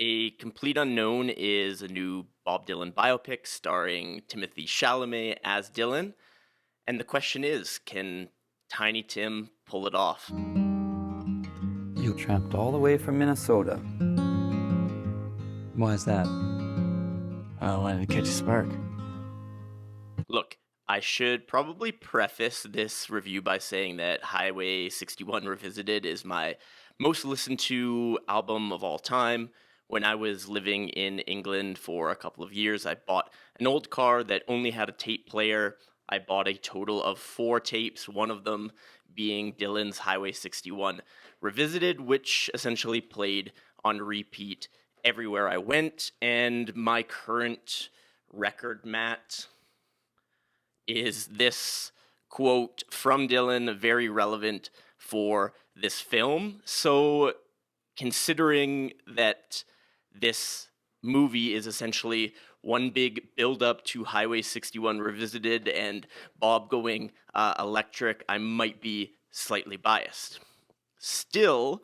A Complete Unknown is a new Bob Dylan biopic starring Timothée Chalamet as Dylan. And the question is, can Tiny Tim pull it off? You tramped all the way from Minnesota. Why is that? I wanted to catch a spark. Look, I should probably preface this review by saying that Highway 61 Revisited is my most listened to album of all time. When I was living in England for a couple of years, I bought an old car that only had a tape player. I bought a total of 4 tapes, one of them being Dylan's Highway 61 Revisited, which essentially played on repeat everywhere I went. And my current record mat is this quote from Dylan, very relevant for this film. So, considering that this movie is essentially one big build-up to Highway 61 Revisited and Bob going electric, I might be slightly biased. Still,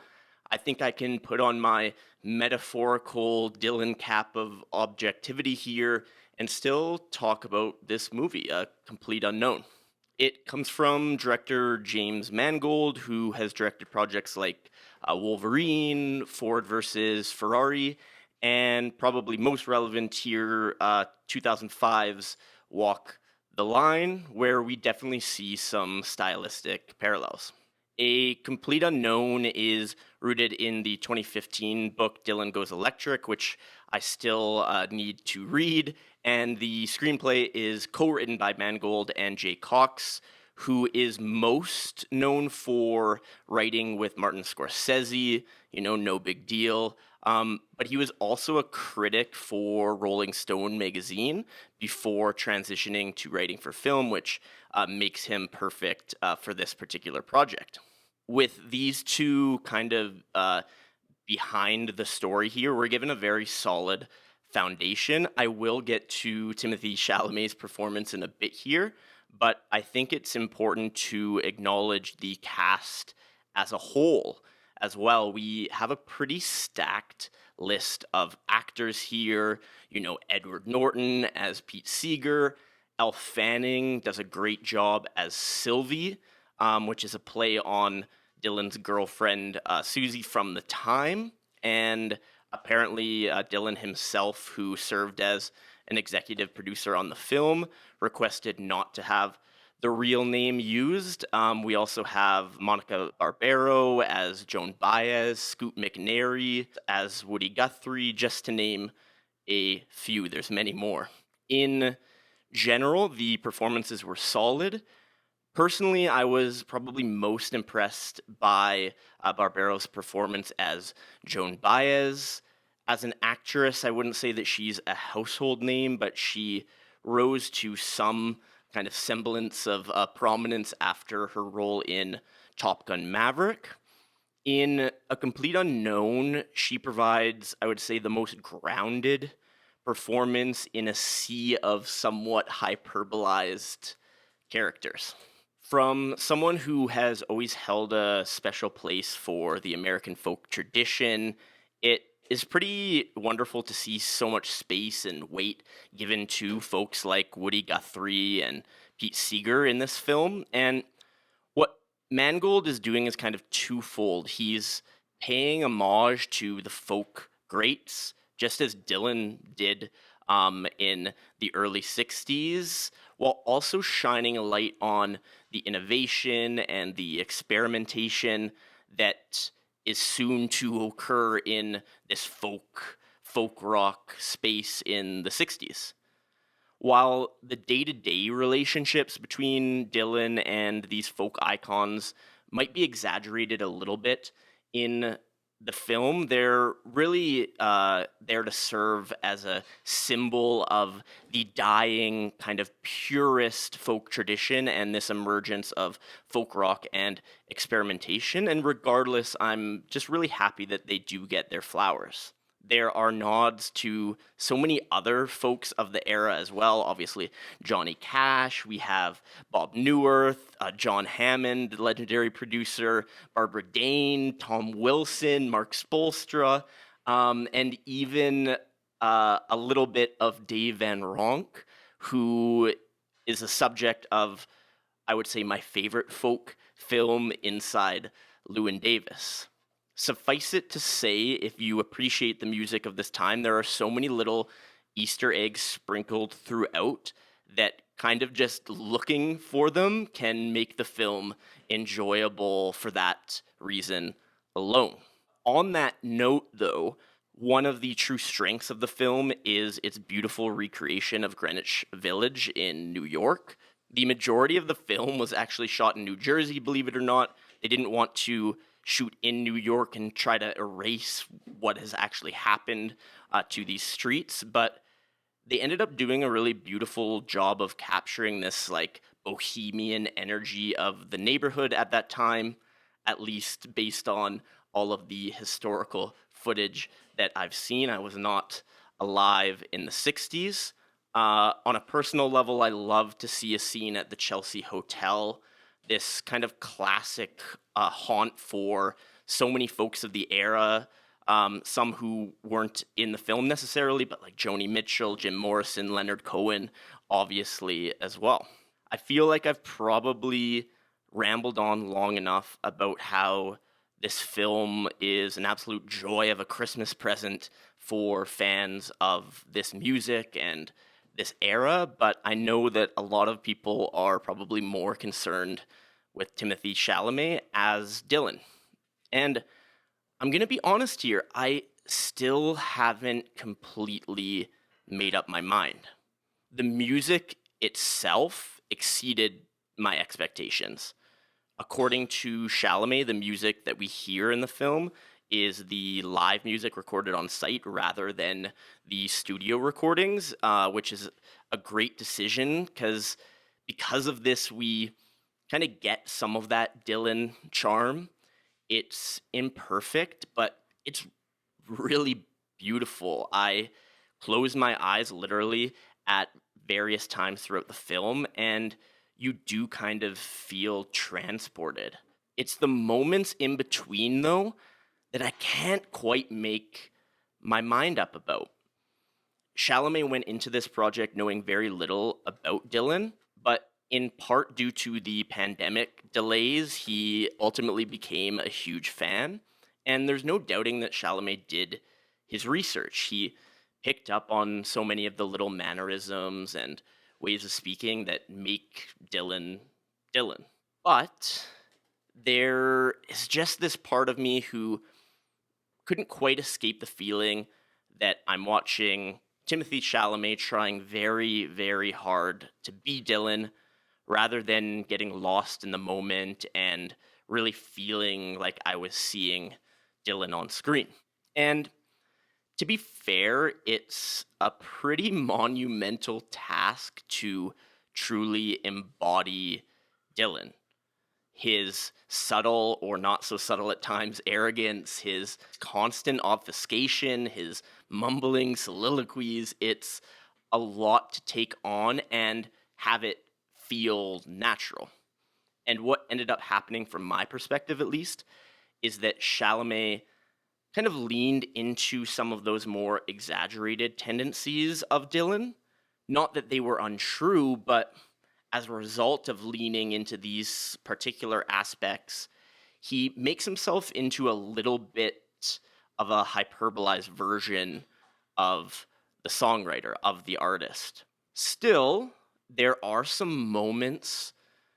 I think I can put on my metaphorical Dylan cap of objectivity here and still talk about this movie, A Complete Unknown. It comes from director James Mangold, who has directed projects like Wolverine, Ford versus Ferrari, and probably most relevant here, 2005's Walk the Line, where we definitely see some stylistic parallels. A Complete Unknown is rooted in the 2015 book Dylan Goes Electric, which I still need to read, and the screenplay is co-written by Mangold and Jay Cox, who is most known for writing with Martin Scorsese, no big deal. But he was also a critic for Rolling Stone magazine before transitioning to writing for film, which makes him perfect for this particular project. With these two kind of behind the story here, we're given a very solid foundation. I will get to Timothée Chalamet's performance in a bit here, but I think it's important to acknowledge the cast as a whole as well. We have a pretty stacked list of actors here. Edward Norton as Pete Seeger. Elle Fanning does a great job as Sylvie, which is a play on Dylan's girlfriend, Suze from the time, and apparently Dylan himself, who served as an executive producer on the film, requested not to have the real name used. We also have Monica Barbaro as Joan Baez, Scoot McNairy as Woody Guthrie, just to name a few. There's many more. In general, the performances were solid. Personally, I was probably most impressed by Barbaro's performance as Joan Baez. As an actress, I wouldn't say that she's a household name, but she rose to some kind of semblance of prominence after her role in Top Gun Maverick. In A Complete Unknown, she provides, I would say, the most grounded performance in a sea of somewhat hyperbolized characters. From someone who has always held a special place for the American folk tradition, it is pretty wonderful to see so much space and weight given to folks like Woody Guthrie and Pete Seeger in this film. And what Mangold is doing is kind of twofold. He's paying homage to the folk greats, just as Dylan did in the early 60s, while also shining a light on the innovation and the experimentation that is soon to occur in this folk rock space in the 60s. While the day-to-day relationships between Dylan and these folk icons might be exaggerated a little bit in the film, they're really there to serve as a symbol of the dying kind of purist folk tradition and this emergence of folk rock and experimentation. And regardless, I'm just really happy that they do get their flowers. There are nods to so many other folks of the era as well. Obviously, Johnny Cash. We have Bob Neuwirth, John Hammond, the legendary producer, Barbara Dane, Tom Wilson, Mark Spolstra. and even a little bit of Dave Van Ronk, who is a subject of, I would say, my favorite folk film inside Llewyn Davis. Suffice it to say, if you appreciate the music of this time, there are so many little Easter eggs sprinkled throughout that kind of just looking for them can make the film enjoyable for that reason alone. On that note, though, one of the true strengths of the film is its beautiful recreation of Greenwich Village in New York. The majority of the film was actually shot in New Jersey, believe it or not. They didn't want to shoot in New York and try to erase what has actually happened to these streets, but they ended up doing a really beautiful job of capturing this like bohemian energy of the neighborhood at that time, at least based on all of the historical footage that I've seen. I was not alive in the 60s. On a personal level, I love to see a scene at the Chelsea Hotel, this kind of classic haunt for so many folks of the era, some who weren't in the film necessarily, but like Joni Mitchell, Jim Morrison, Leonard Cohen, obviously as well. I feel like I've probably rambled on long enough about how this film is an absolute joy of a Christmas present for fans of this music and this era, but I know that a lot of people are probably more concerned with Timothée Chalamet as Dylan. And I'm going to be honest here, I still haven't completely made up my mind. The music itself exceeded my expectations. According to Chalamet, the music that we hear in the film is the live music recorded on site rather than the studio recordings, which is a great decision because of this, we kind of get some of that Dylan charm. It's imperfect, but it's really beautiful. I close my eyes literally at various times throughout the film, and you do kind of feel transported. It's the moments in between, though, that I can't quite make my mind up about. Chalamet went into this project knowing very little about Dylan, but in part due to the pandemic delays, he ultimately became a huge fan. And there's no doubting that Chalamet did his research. He picked up on so many of the little mannerisms and ways of speaking that make Dylan Dylan. But there is just this part of me who couldn't quite escape the feeling that I'm watching Timothée Chalamet trying very, very hard to be Dylan rather than getting lost in the moment and really feeling like I was seeing Dylan on screen. And to be fair, it's a pretty monumental task to truly embody Dylan. His subtle or not so subtle at times arrogance, his constant obfuscation, his mumbling soliloquies, it's a lot to take on and have it feel natural. And what ended up happening from my perspective at least is that Chalamet kind of leaned into some of those more exaggerated tendencies of Dylan. Not that they were untrue, but as a result of leaning into these particular aspects, he makes himself into a little bit of a hyperbolized version of the songwriter, of the artist. Still, there are some moments,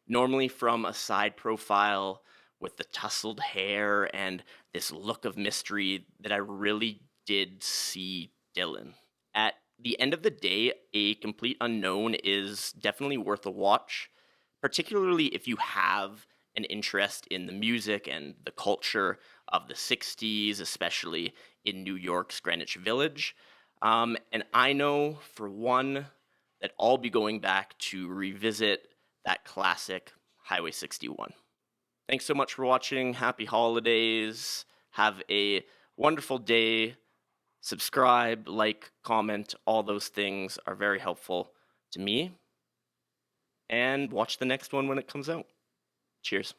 normally from a side profile with the tousled hair and this look of mystery, that I really did see Dylan. At the end of the day, A Complete Unknown is definitely worth a watch, particularly if you have an interest in the music and the culture of the 60s, especially in New York's Greenwich Village. And I know, for one, that I'll be going back to revisit that classic Highway 61. Thanks so much for watching. Happy holidays. Have a wonderful day. Subscribe, like, comment, all those things are very helpful to me. And watch the next one when it comes out. Cheers.